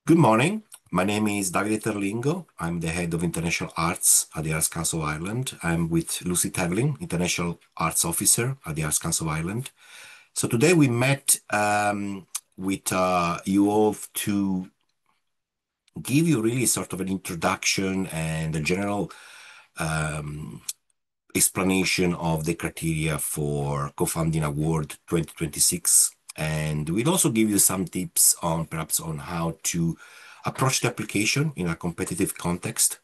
Good morning. My name is Davide Terlingo. I'm the head of International Arts at the Arts Council of Ireland. I'm with Lucy Tevlin, International Arts Officer at the Arts Council of Ireland. So today we met with you all to give you really sort of an introduction and a general um, explanation of the criteria for Co-Funding Award 2026. And we'll also give you some tips on perhaps on how to approach the application in a competitive context.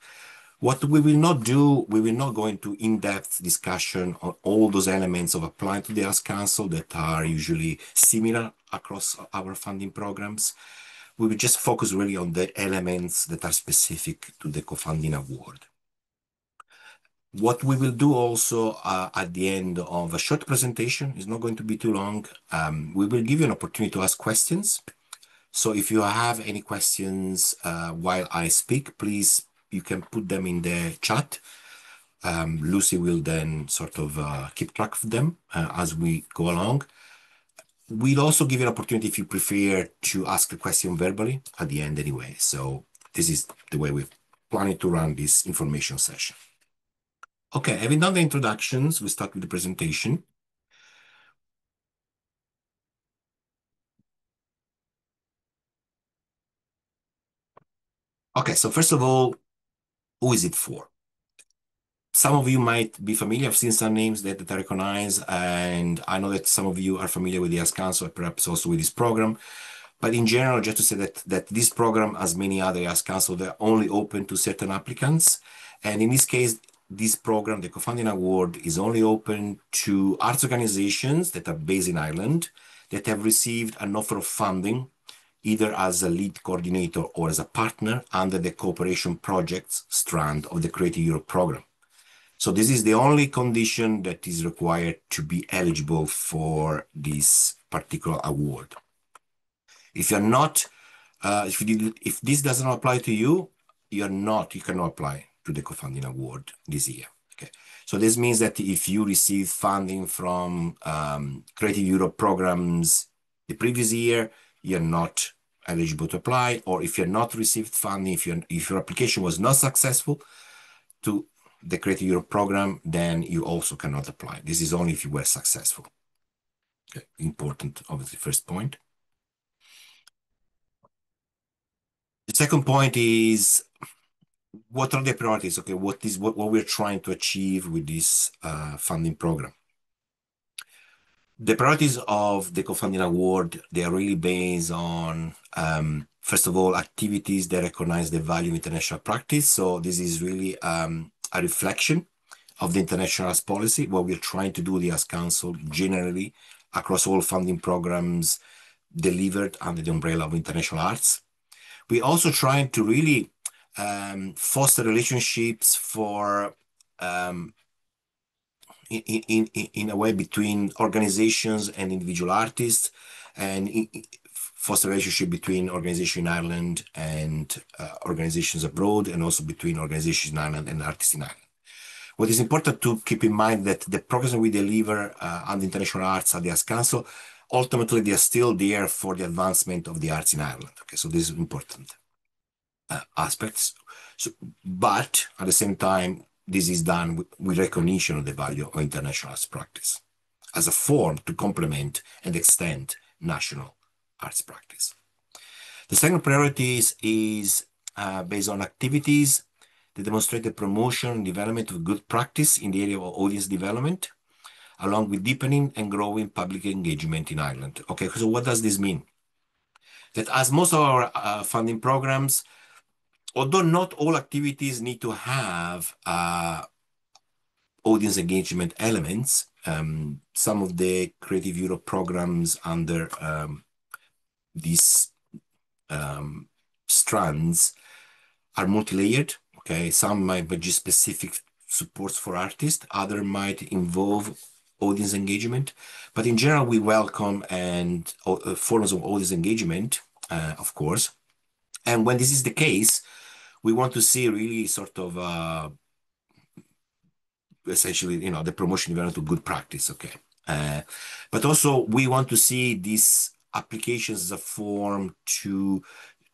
What we will not do, we will not go into in-depth discussion on all those elements of applying to the Arts Council that are usually similar across our funding programs. We will just focus really on the elements that are specific to the co-funding award. What we will do also at the end of a short presentation is not going to be too long. We will give you an opportunity to ask questions. So if you have any questions while I speak, please, you can put them in the chat. Lucy will then sort of keep track of them as we go along. We'll also give you an opportunity if you prefer to ask a question verbally at the end anyway. So this is the way we're planning to run this information session. Okay, having done the introductions, we start with the presentation. Okay, so first of all, who is it for? Some of you might be familiar. I've seen some names that I recognize, and I know that some of you are familiar with the Arts Council, perhaps also with this program. But in general, just to say that this program, as many other Arts Council, they're only open to certain applicants. And in this case, this program, the Co-Funding Award, is only open to arts organizations that are based in Ireland that have received an offer of funding, either as a lead coordinator or as a partner under the cooperation projects strand of the Creative Europe program. So this is the only condition that is required to be eligible for this particular award. If you're not, if this doesn't apply to you, you cannot apply to the co-funding award this year. Okay. So this means that if you receive funding from Creative Europe programs the previous year, you're not eligible to apply, or if you're not received funding, if your application was not successful to the Creative Europe program, then you also cannot apply. This is only if you were successful. Okay. Important, obviously, first point. The second point is, what are the priorities? Okay, what we're trying to achieve with this funding program? The priorities of the co-funding award, they are really based on, first of all, activities that recognize the value of international practice. So this is really a reflection of the international arts policy, what we're trying to do with the Arts Council generally across all funding programs delivered under the umbrella of international arts. We're also trying to really foster relationships for in a way between organizations and individual artists, and foster relationship between organizations in Ireland and organizations abroad, and also between organizations in Ireland and artists in Ireland. What is important to keep in mind that the programs we deliver on the international arts at the Arts Council, ultimately they are still there for the advancement of the arts in Ireland. Okay, so this is important aspects. So, but at the same time, this is done with recognition of the value of international arts practice as a form to complement and extend national arts practice. The second priority is based on activities that demonstrate the promotion and development of good practice in the area of audience development, along with deepening and growing public engagement in Ireland. Okay, so what does this mean? That as most of our funding programs, although not all activities need to have audience engagement elements, some of the Creative Europe programs under these strands are multi-layered. Okay, some might be just specific supports for artists, other might involve audience engagement, but in general, we welcome and forms of audience engagement, of course. And when this is the case, we want to see really sort of essentially, the promotion development of good practice. Okay. But also we want to see these applications as a form to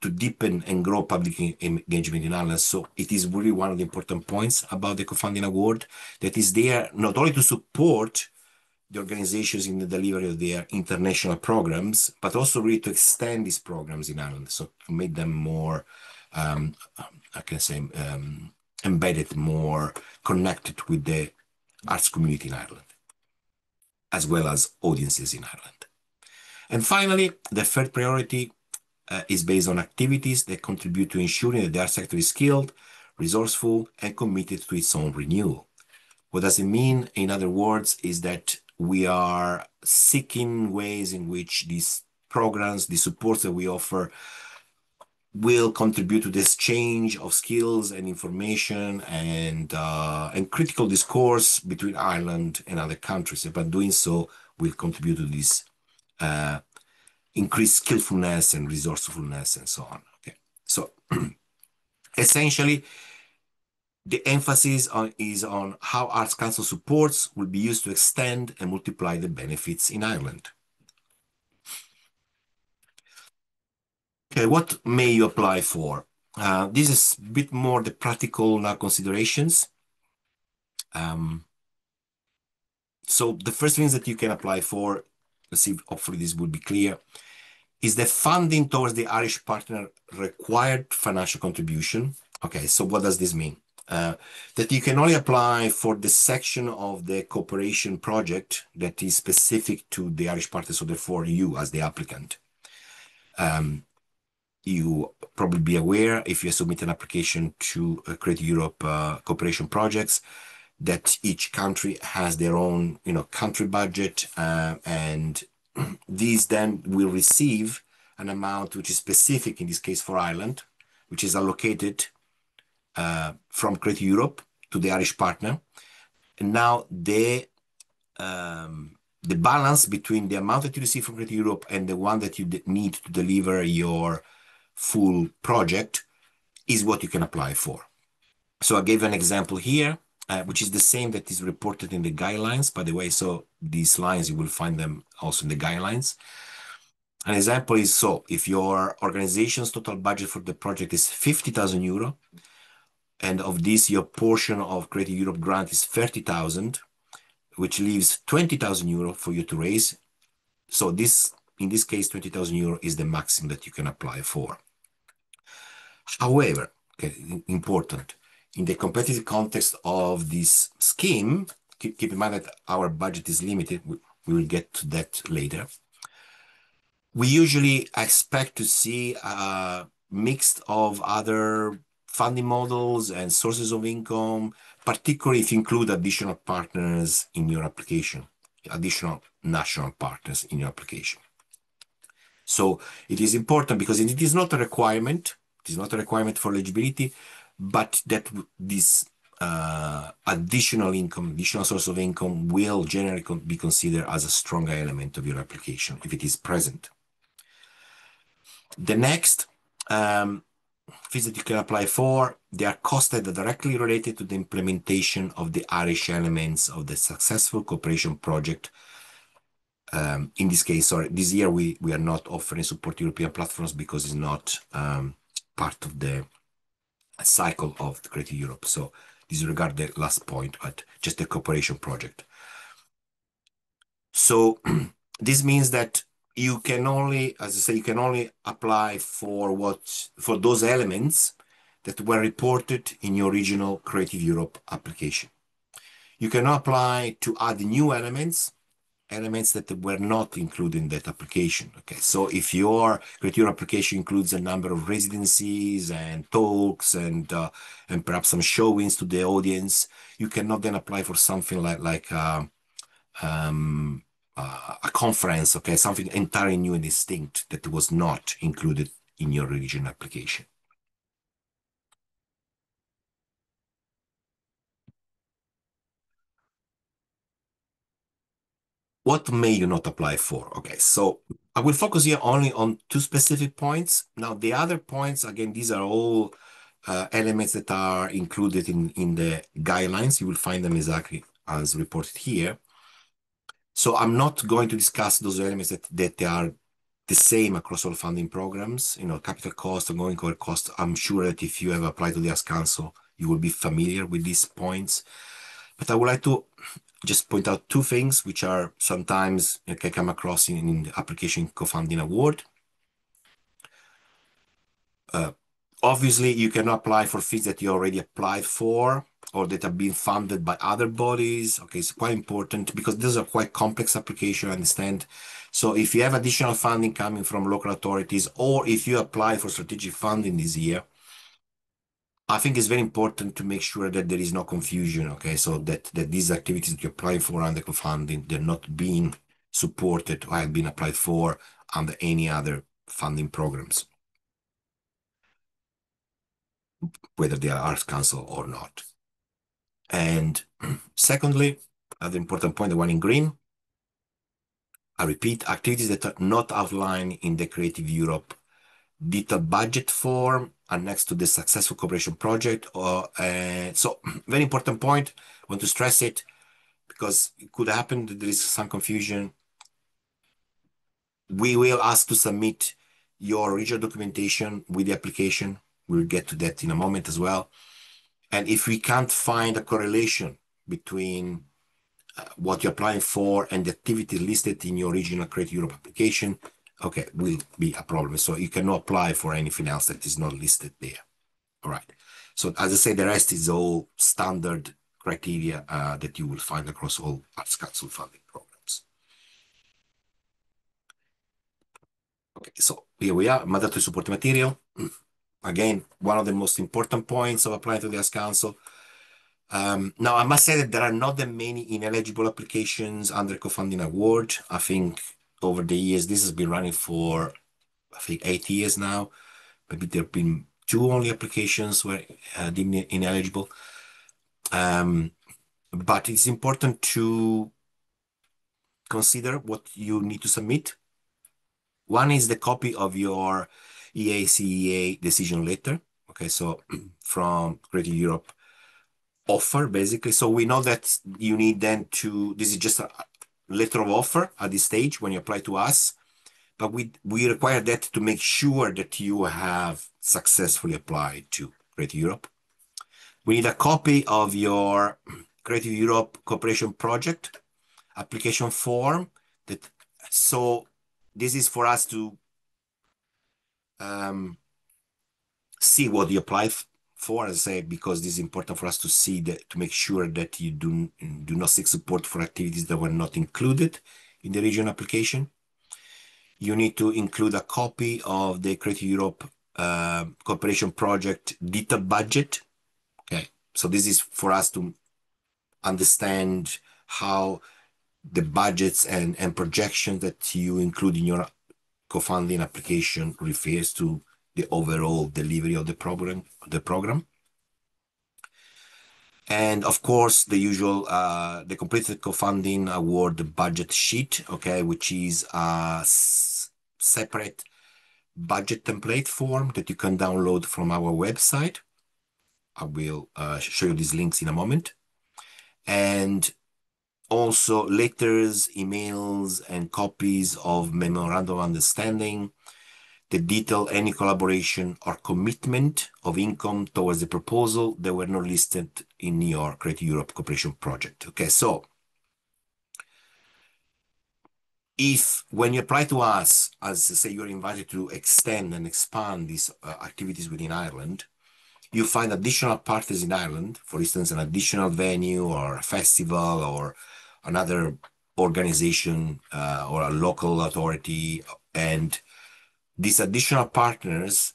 to deepen and grow public engagement in Ireland. So it is really one of the important points about the co-funding award, that is there not only to support the organizations in the delivery of their international programs, but also really to extend these programs in Ireland, so to make them more, I can say, embedded, more connected with the arts community in Ireland, as well as audiences in Ireland. And finally, the third priority is based on activities that contribute to ensuring that the art sector is skilled, resourceful, and committed to its own renewal. What does it mean? In other words, is that we are seeking ways in which these programs, the supports that we offer, will contribute to this change of skills and information and critical discourse between Ireland and other countries. But doing so will contribute to this increased skillfulness and resourcefulness and so on. Okay, so essentially, the emphasis is on how Arts Council supports will be used to extend and multiply the benefits in Ireland. Okay, what may you apply for? This is a bit more the practical now considerations. So the first things that you can apply for, let's see, hopefully this will be clear, is the funding towards the Irish partner required financial contribution. Okay, so what does this mean? That you can only apply for the section of the cooperation project that is specific to the Irish partner, so therefore you as the applicant. You probably be aware, if you submit an application to Creative Europe cooperation projects, that each country has their own, country budget, and these then will receive an amount which is specific, in this case for Ireland, which is allocated from Creative Europe to the Irish partner. And now the balance between the amount that you receive from Creative Europe and the one that you need to deliver your full project is what you can apply for. So I gave an example here, which is the same that is reported in the guidelines, by the way. So these lines, you will find them also in the guidelines. An example is, so if your organization's total budget for the project is 50,000 euro, and of this, your portion of Creative Europe grant is 30,000, which leaves 20,000 euro for you to raise. So this, in this case, 20,000 euro is the maximum that you can apply for. However, okay, important, in the competitive context of this scheme, keep in mind that our budget is limited. We will get to that later. We usually expect to see a mix of other funding models and sources of income, particularly if you include additional partners in your application, additional national partners in your application. So it is important because it is not a requirement. It is not a requirement for eligibility, but that this additional income, additional source of income will generally be considered as a stronger element of your application if it is present. The next fees that you can apply for, they are costs that are directly related to the implementation of the Irish elements of the successful cooperation project. In this case, sorry, this year we are not offering support to European platforms because it's not part of the cycle of the Creative Europe. So disregard the last point, but just the cooperation project. So this means that you can only, as I say, you can only apply for those elements that were reported in your original Creative Europe application. You cannot apply to add new elements that were not included in that application. Okay, so if your Creative Europe application includes a number of residencies and talks and perhaps some showings to the audience, you cannot then apply for something like a conference, okay, something entirely new and distinct that was not included in your original application. What may you not apply for? Okay, so I will focus here only on two specific points. Now, the other points, again, these are all elements that are included in the guidelines. You will find them exactly as reported here. So I'm not going to discuss those elements that are the same across all funding programs. Capital cost, ongoing core cost. I'm sure that if you have applied to the Arts Council, you will be familiar with these points. But I would like to just point out two things which are sometimes can come across in the application co-funding award. Obviously, you can apply for fees that you already applied for or that have been funded by other bodies. Okay, it's quite important because these are quite complex applications, I understand. So if you have additional funding coming from local authorities, or if you apply for strategic funding this year, I think it's very important to make sure that there is no confusion, okay? So that these activities that you apply for under co-funding, they're not being supported or have been applied for under any other funding programs, whether they are Arts Council or not. And secondly, another important point, the one in green, I repeat, activities that are not outlined in the Creative Europe detailed budget form are next to the successful cooperation project. So very important point, I want to stress it because it could happen that there is some confusion. We will ask to submit your original documentation with the application. We'll get to that in a moment as well. And if we can't find a correlation between what you're applying for and the activity listed in your original Creative Europe application, okay, will be a problem. So you cannot apply for anything else that is not listed there. All right. So as I say, the rest is all standard criteria that you will find across all Arts Council funding programs. Okay, so here we are, mandatory support material. Again, one of the most important points of applying to the Arts Council. Now, I must say that there are not that many ineligible applications under co-funding award. I think over the years, this has been running for, I think, 8 years now. Maybe there have been two only applications were deemed ineligible. But it's important to consider what you need to submit. One is the copy of your EACEA decision letter. Okay, so from Creative Europe offer, basically. So we know that you need then this is just a letter of offer at this stage when you apply to us, but we require that to make sure that you have successfully applied to Creative Europe. We need a copy of your Creative Europe Cooperation Project application form. So this is for us to see what you applied for, as I say, because this is important for us to see that, to make sure that you do not seek support for activities that were not included in the regional application. You need to include a copy of the Creative Europe Cooperation Project detailed budget. Okay, so this is for us to understand how the budgets and projections that you include in your co-funding application refers to the overall delivery of the program. And of course, the usual, the completed co-funding award budget sheet, okay, which is a separate budget template form that you can download from our website. I will show you these links in a moment. And also letters, emails, and copies of memorandum of understanding that detail any collaboration or commitment of income towards the proposal that were not listed in your Creative Europe Cooperation Project. Okay, so if when you apply to us, as I say, you're invited to extend and expand these activities within Ireland, you find additional partners in Ireland, for instance, an additional venue or a festival or another organization or a local authority, and these additional partners,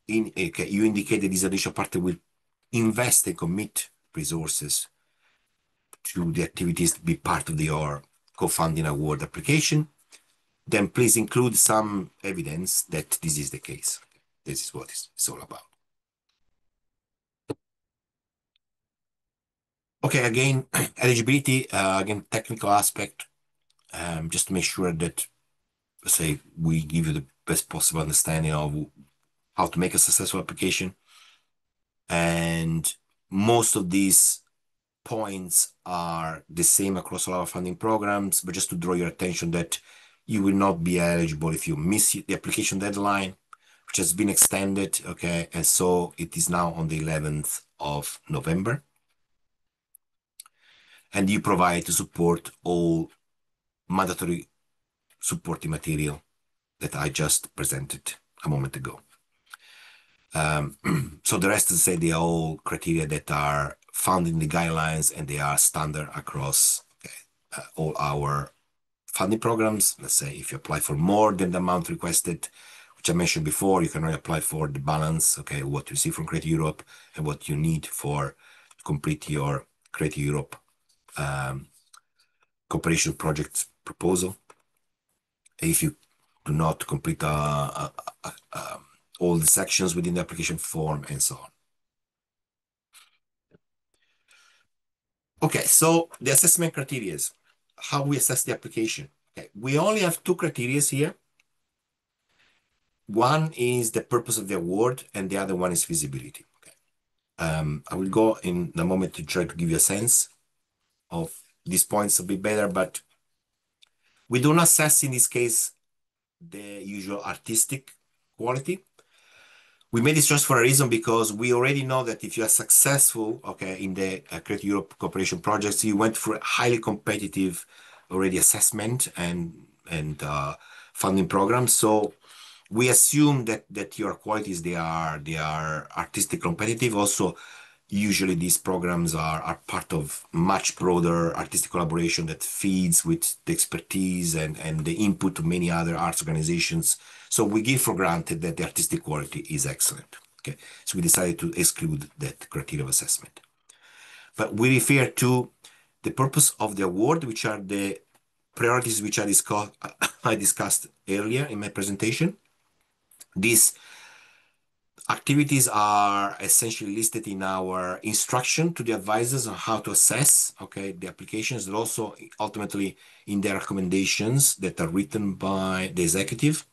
you indicate that these additional partners will invest and commit resources to the activities to be part of your co-funding award application, then please include some evidence that this is the case. This is what it's all about. Okay, again, eligibility, again, technical aspect, just to make sure that, say, we give you the best possible understanding of how to make a successful application. And most of these points are the same across all our funding programs, but just to draw your attention that you will not be eligible if you miss the application deadline, which has been extended, okay? And so it is now on the 11th of November. And you provide to support all mandatory supporting material that I just presented a moment ago. So the rest is say they are all criteria that are found in the guidelines and they are standard across all our funding programs. Let's say if you apply for more than the amount requested, which I mentioned before, you can only apply for the balance, okay, what you see from Creative Europe and what you need for complete your Creative Europe cooperation project proposal. If you do not complete all the sections within the application form and so on. Okay, so the assessment criteria, how we assess the application. Okay, we only have two criteria here. One is the purpose of the award, and the other one is feasibility. Okay. I will go in a moment to try to give you a sense of these points a bit better, but we do not assess in this case the usual artistic quality. We made this choice for a reason because we already know that if you are successful, okay, in the Creative Europe cooperation projects, you went through a highly competitive already assessment and funding programs. So we assume that your qualities they are artistic competitive. Also, usually these programs are part of much broader artistic collaboration that feeds with the expertise and the input of many other arts organizations. So we give for granted that the artistic quality is excellent. Okay, so we decided to exclude that criteria of assessment. But we refer to the purpose of the award, which are the priorities which I discussed earlier in my presentation. These activities are essentially listed in our instruction to the advisors on how to assess, okay, the applications, and also ultimately in the recommendations that are written by the executive.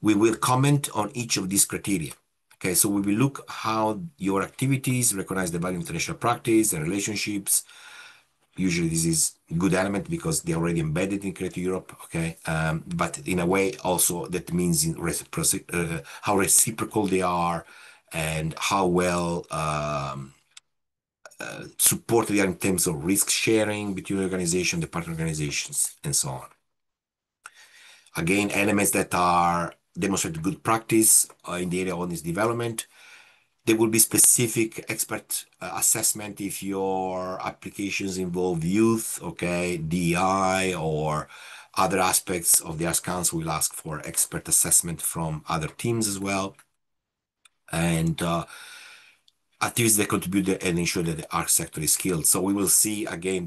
We will comment on each of these criteria. Okay, so we will look how your activities recognize the value of international practice and relationships. Usually this is a good element because they're already embedded in Creative Europe, okay? But in a way also that means how reciprocal they are and how well supported they are in terms of risk sharing between the organization, the partner organizations, and so on. Again, elements that are demonstrate good practice in the area of this development. There will be specific expert assessment if your applications involve youth, okay, DEI, or other aspects of the Arts Council. Will ask for expert assessment from other teams as well. And activities that contribute and ensure that the art sector is skilled. So we will see, again,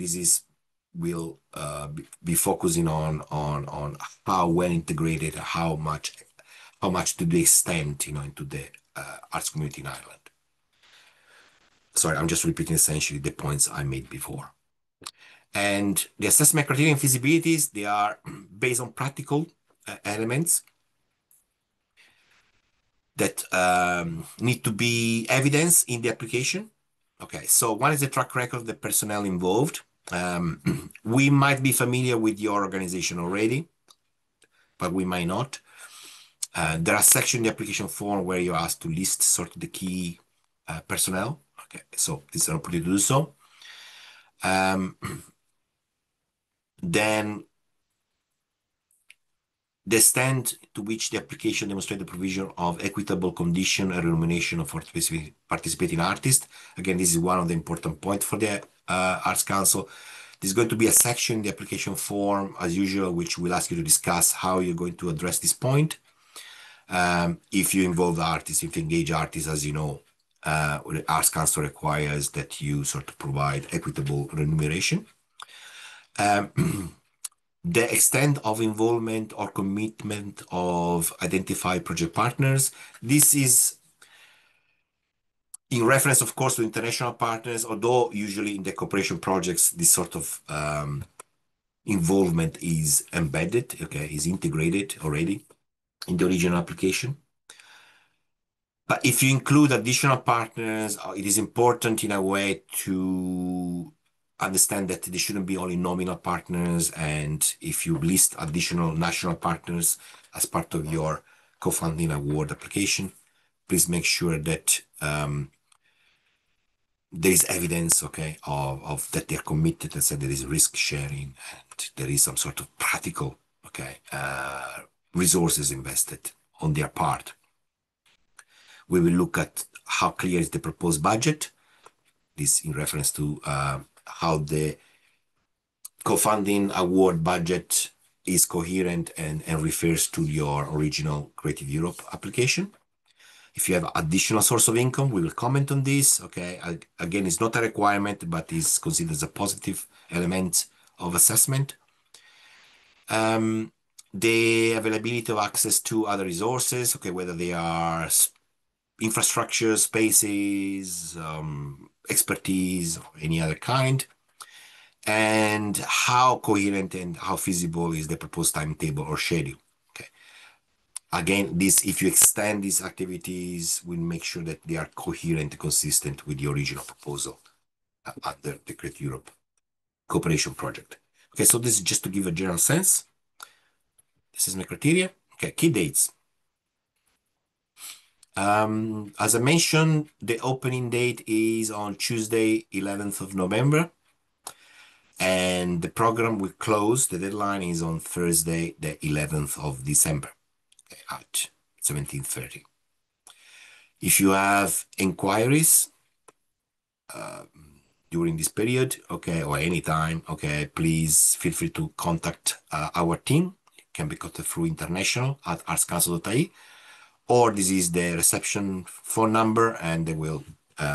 will be focusing on how well integrated, how much to the extent, into the arts community in Ireland. Sorry, I'm just repeating essentially the points I made before. And the assessment criteria and feasibilities, they are based on practical elements that need to be evidenced in the application. Okay, so one is the track record of the personnel involved. We might be familiar with your organization already, but we might not. There are sections in the application form where you're asked to list sort of the key personnel. Okay, so this is an opportunity to do so. Then the extent to which the application demonstrates the provision of equitable condition and remuneration of participating artists. Again, this is one of the important points for the Arts Council. There's going to be a section in the application form, as usual, which will ask you to discuss how you're going to address this point. If you involve artists, if you engage artists, as you know, the Arts Council requires that you sort of provide equitable remuneration. The extent of involvement or commitment of identified project partners. This is in reference, of course, to international partners, although usually in the cooperation projects, this sort of involvement is embedded, okay, is integrated already in the original application. But if you include additional partners, it is important in a way to understand that there shouldn't be only nominal partners, and if you list additional national partners as part of your co-funding award application, please make sure that there is evidence, okay, of that they're committed, and so there is risk sharing, and there is some sort of practical, okay, resources invested on their part. We will look at how clear is the proposed budget. This in reference to how the co-funding award budget is coherent and refers to your original Creative Europe application. If you have additional source of income, we will comment on this. Okay, again, it's not a requirement, but is considered as a positive element of assessment. The availability of access to other resources, okay, whether they are infrastructure, spaces, expertise, or any other kind, and how coherent and how feasible is the proposed timetable or schedule. Okay. Again, if you extend these activities, we'll make sure that they are coherent and consistent with the original proposal under the Creative Europe Cooperation Project. Okay, so this is just to give a general sense. This is my criteria. Okay, key dates. As I mentioned, the opening date is on Tuesday, 11th of November, and the program will close. The deadline is on Thursday, the 11th of December, okay, at 17:30. If you have inquiries during this period, okay, or anytime, okay, please feel free to contact our team. It can be contacted through international@artscouncil.ie, or this is the reception phone number, and they will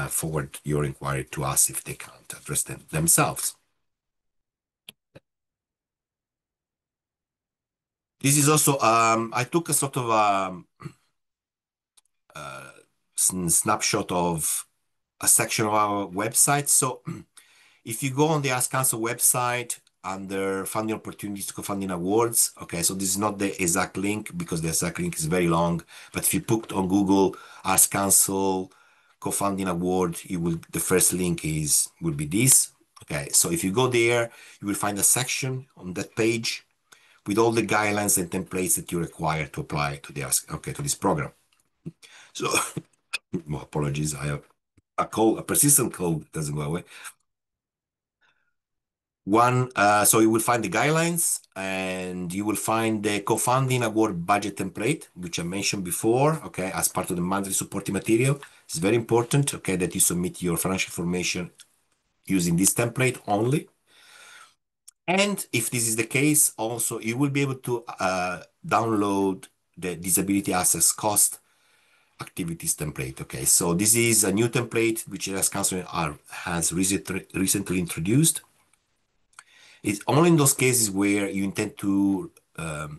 forward your inquiry to us if they can't address them themselves. This is also, I took a sort of snapshot of a section of our website. So if you go on the Arts Council website under funding opportunities to co-funding awards, okay, so this is not the exact link because the exact link is very long, but if you put on Google Arts Council co-funding award, the first link will be this. Okay, so if you go there, you will find a section on that page with all the guidelines and templates that you require to apply to to this program. So, well, apologies, I have a persistent cold that doesn't go away. So you will find the guidelines, and you will find the co-funding award budget template, which I mentioned before, okay, as part of the monthly supporting material. It's very important, okay, that you submit your financial information using this template only. And if this is the case, also, you will be able to download the disability access cost activities template. Okay, so this is a new template which the Arts Council has recently introduced. It's only in those cases where you intend to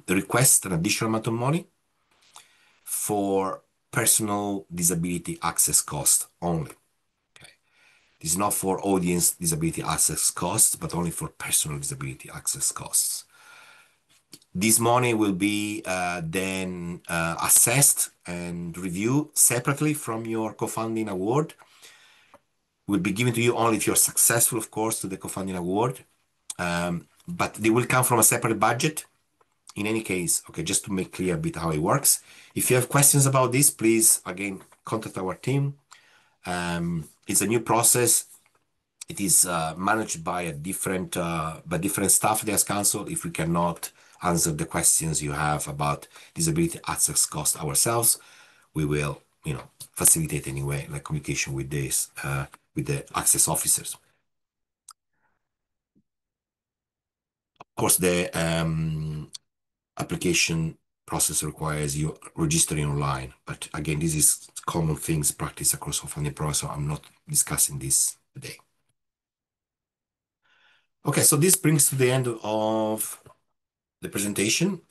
request an additional amount of money for personal disability access cost only. Okay, this is not for audience disability access costs, but only for personal disability access costs. This money will be then assessed and reviewed separately from your co-funding award. Will be given to you only if you're successful, of course, to the co-funding award. But they will come from a separate budget. In any case, okay, just to make clear a bit how it works. If you have questions about this, please, again, contact our team. It's a new process. It is managed by different staff at the Arts Council. If we cannot answer the questions you have about disability access cost ourselves, we will, facilitate anyway, like communication with with the access officers. Of course, the application process requires you registering online, but again, this is common things practiced across all funding programs, so I'm not discussing this today. Okay, so this brings to the end of the presentation.